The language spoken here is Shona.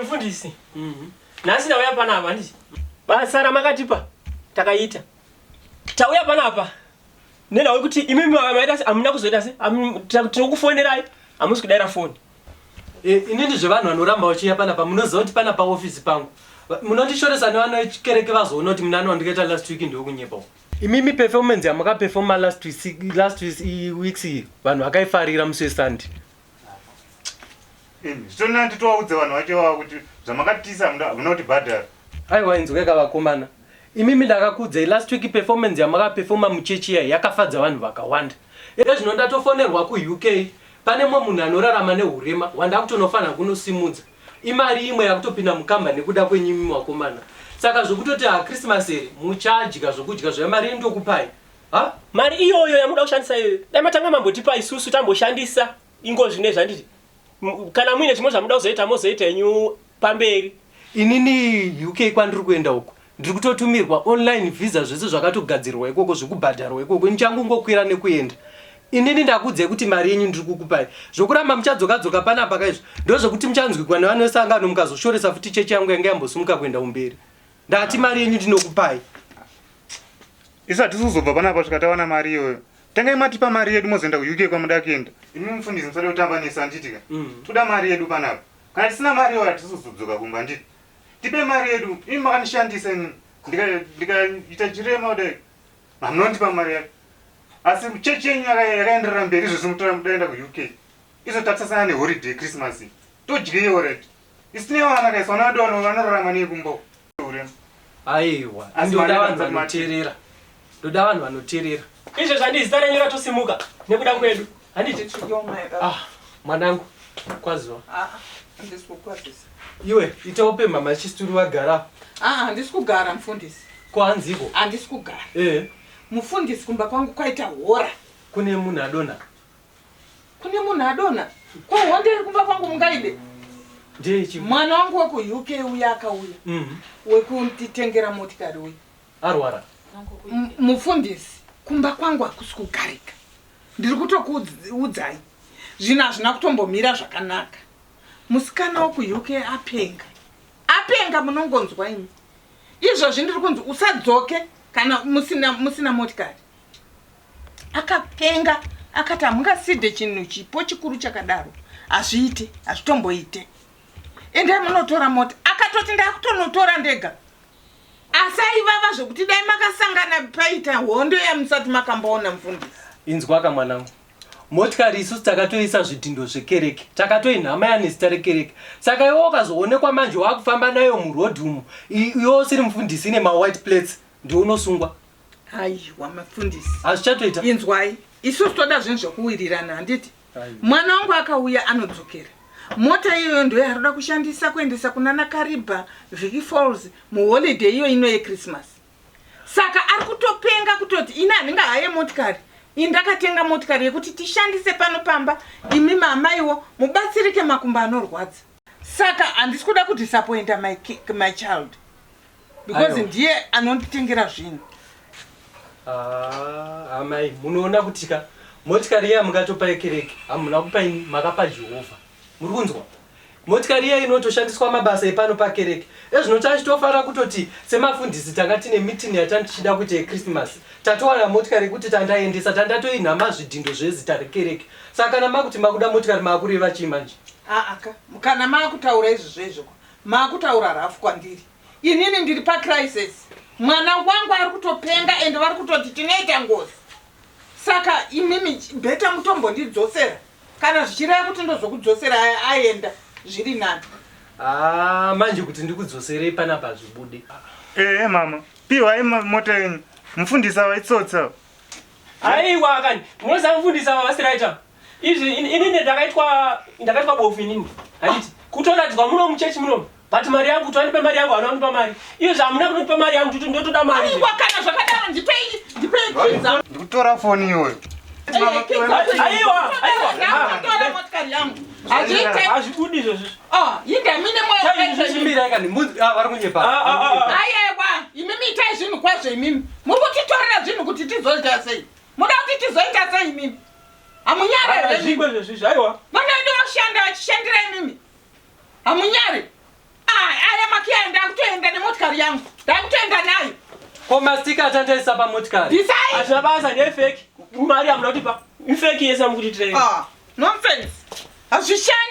Mfundisi. Nasi na uyapa na ndisi. Basa ramakatipa takaita. Tauya panapa. Nena wekuti imimi wamaita amuna kuzoita se tinokufonerai amusi kudaira phone. Inini zvevanhu vanoramba vachiya panapa munoziva kuti panapa office pangu. Munondishoresa nevanokereke vazoona kuti muna wandikaita last week ndokunyepa. Imimi performance yamakaperforma last weeks vanhu vakaifarira musi weSunday. Zvitona nditovaudze vanhu vacho kuti zvamakatisa munoti bhadhara. Aiwa inzweka vakomana. Imimi ndakakudzai last week performance yamakaperforma muchechi iya yakafadza vanhu vakawanda. Zvino ndatofonerwa kuUK pane mumwe munhu anorarama nehurema wanda kutonofanira kunosimudza. Imari imwe yakutopinda mukamba nekuda kwenyimi vakomana. Saka zvokutoti Christmas ere muchadya zvokudya zvemari ndokupai. Ha? Mari iyoyo yamuda kushandisa iyoyo. Dai matanga mambotipa isusu tamboshandisa ingo zvine zvanditi. Kana muine chimwe zvamuda kuzoita mozoita yenyu pamberi. Inini UK kwandiri kuenda uko. Ndiri kutotumirwa online visa zvese zvakatogadzirwa ikoko zvekubhadharwa ikoko nichangungokwira nekuenda. Inini ndakudze kuti mari yenyu ndiri kukupai. Zvokuramba muchadzoka panapa kaizvo. Ndozvokuti muchanzwikwa nevanosangana mukazoshoresa futi chechi yangu yanga yambosumuka kuenda umberi. Ndati mari yenyu ndinokupai. Isati tizobva panapa tikatawana mari iyoyo. Tangai matipa mari yedu mozoenda kuUK kwamuda kuenda. Imi mufundisi musade kutamba nesa anditika. Toda mari yedu panapa. Kana tisina mari iyoyo hatisizodzoka kumba nditi. Tipe mari yedu. Imi makanishandisa imi. Ndikaita chirema kudai. Hamunondipa mari yacho. Asi chechi yenyu yakaenderera mberi izvo zvimutora mudaenda kuUK. Izotatisana neholiday Christmas. Todyiwa already. Isina vana kaisa vana vedu vanorarama nekumba. Aiwa, ndoda vanhu vanoteerera. Ndoda vanhu vanoteerera. Izvo zvandisi zita renyu ratosimuka nekuda kwedu. Handiti mwanangu kwaziwa. Handisi kukwazisa. Iwe itaope mama chisturi wagara. Handisi kugara mufundisi. Kwanziko? Handisi kugara. Mufundisi kumba kwangu kwaita hora. Kune munhu adona. Kune munhu adona? Kwa honderi kumba kwangu mungaide? Ndechi mwana wangu wako UK uya akauya. Wekunditengera motikari uya. Arwara. Mufundisi kumba kwangu hakusi kugarika. Ndiri kutokuudzai. Zvino hazvina kutombomira zvakanaka. Musikana wako UK apenga munongonzwa imi. Izvozvi ndiri kunzi usadzoke kana musina motikari. Akapenga akati hamungaside chinhu chipo chikuru chakadaro. Hazvitomboite. Endai munotora mota. Akatoti ndakutonotora ndega. Asaivava zvokuti dai makasangana paita hondo yamusati makambaona mufundisi. Inzwaka mwanangu. Motikari isusu takatoisa zvidhindo zvekereke. Takatoinhama yanezita rekereke. Saka iwe ukazoonekwa manje wakufamba nayo muroad umu. Iwe usiri mufundisi ine white plates ndio unosungwa. Aiwa mufundisi. Hazvichatoita. Inzwai. Isusu toda zvinhu zvokuwirirana handiti. Mwana wangu akauya anodzokera. Mota iyo ndio yaroda kushandisa kuendesa kunana Kariba, Vicky Falls, muholiday iyo ino yeChristmas. Saka ari kutopenga kutoti ina handinga haye motikari. Indakatenga motikari yekuti tishandise pano pamba, imi mamaiwo mubatsirike makumba anorwadza. Saka handisi kuda kudisappointa my child. Because ndiye anonditengera zvinhu. Amai, munoona kutika motikari iya mungatopa yekereke, hamuna kupa makapa Jehovha. Muri kunzwa? Motikari iya inotoshandiswa mabasa epano pakereke. Ezvinoti tofara kutoti semafundisi tanga tine meeting yatachida kuita yeChristmas. Tatowana motikari kuti tandaendesa tandatoinhama zvidhindo zvezita rekereke. Saka kana makuti makuda motikari makureva chimanje. Kana makutaura izvozvo makutaura rafu kwandiri. Inini ndiri pacrisis. Mwana wangu ari kutopenga ende vari kutoti tinoita ngozi. Saka imimi beta mutombo ndidzosera. Kana zvichireva kuti ndozokudzosera aenda zviri nani. Manje kuti ndikudzoserei panapa zvibude. Mama, piwa mota yenyu. Mufundisa waitsotsa. Aiwa kani, munoziva mufundisa wavasiraita. Izvi inini ndakaitwa bofu inini. Handiti kutoratidzwa muno muchechi muno. But mari yangu twandipe mari yangu anonipa mari. Iyo zvamuna kunipa mari yangu tuti ndotoda mari. Aiwa kana zvakadaro ndipei pizza. Ndikutora foni iyoyo. Aiwa. Ndora motikari yangu. Hazvibudi izvozvo. Inda mine moyo Chimbira kani vari kunyepa. Aiwa, imimi itai zvinhu kwazvo imimi. Muri kutitorera zvinhu kuti tizoita sei? Muda kuti tizoita sei imimi? Hamunyare here. Zvigwe izvozvo aiwa. Vanoenda vachishanda vachishandira imimi. Hamunyare. ndakutoenda nemotokari yangu ndakutoenda nayo komastika atandaisa pamotikari disai Achina basa ndefeki. Mari amuna kutipa. Ifeki yesa mukutitirei. nonsense hazvishandi